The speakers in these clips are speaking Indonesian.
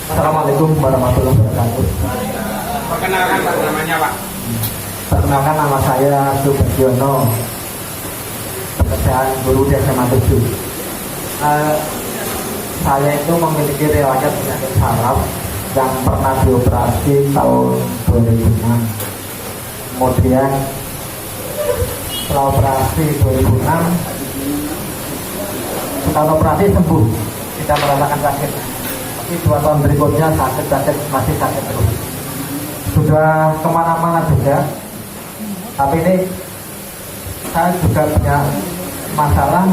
Assalamualaikum warahmatullahi wabarakatuh. Perkenalkan Pak, namanya Pak. Perkenalkan, nama saya Subagiono, pekerjaan guru di SMA 7. Saya itu memiliki riwayat penyakit saraf yang pernah dioperasi tahun 2006. Kemudian setelah operasi 2006, setelah operasi sembuh, tidak merasakan sakit. Tapi 2 tahun berikutnya masih sakit terus. Sudah kemana-mana juga. Tapi ini saya juga punya masalah,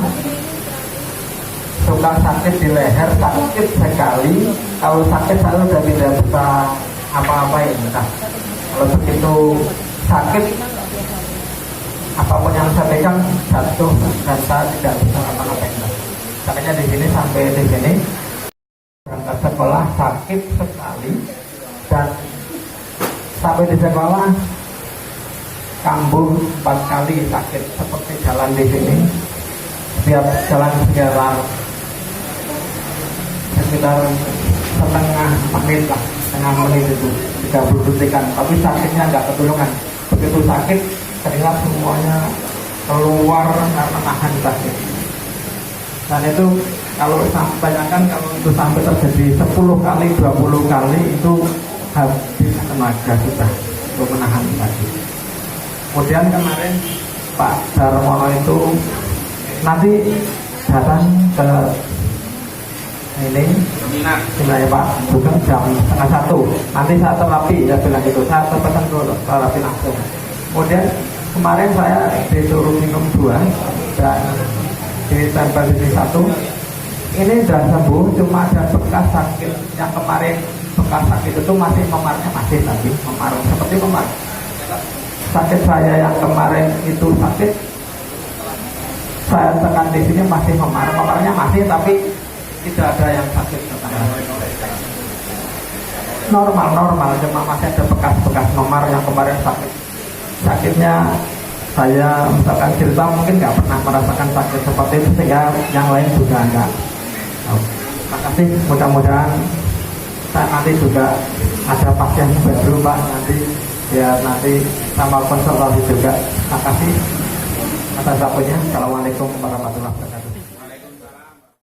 suka sakit di leher, sakit sekali. Kalau sakit saya sudah tidak bisa apa-apain. Nah, kalau begitu sakit, apapun yang saya pegang jatuh dan saya tidak bisa apa-apain. Makanya di sini sampai di sini berangkat sekolah sakit sekali, dan sampai di sekolah kambuh 4 kali sakit, seperti jalan di sini. Setiap jalan sekitar setengah menit itu 30 detikan, tapi sakitnya nggak ketulungan. Begitu sakit keringat semuanya keluar karena nahan sakit. Dan itu kalau tanyakan, kalau itu sampai terjadi 10 kali 20 kali itu habis tenaga kita untuk menahan sakit. Kemudian kemarin Pak Darmono itu nanti datang ke ini ya Pak, bukan jam 12:30. Nanti saya terapi, ya bilang gitu, saya terpesan dulu terapi langsung. Kemudian kemarin saya disuruh minum 2 dan ditempel di 1. Ini sudah sembuh, cuma ada bekas sakit yang kemarin. Bekas sakit itu masih memarnya, masih tapi memar seperti memar. Sakit saya yang kemarin itu sakit, saya tekan di sini masih memar, memarnya masih, tapi tidak ada yang sakit. Normal, cuma masih ada bekas-bekas memar yang kemarin sakit. Sakitnya saya misalkan cerita mungkin nggak pernah merasakan sakit seperti itu, sehingga yang lain juga enggak. Terima kasih, mudah-mudahan saya nanti juga ada pasien baru Pak, nanti biar nanti sama konsultasi juga. Terima kasih atas waktunya. Assalamualaikum warahmatullahi wabarakatuh.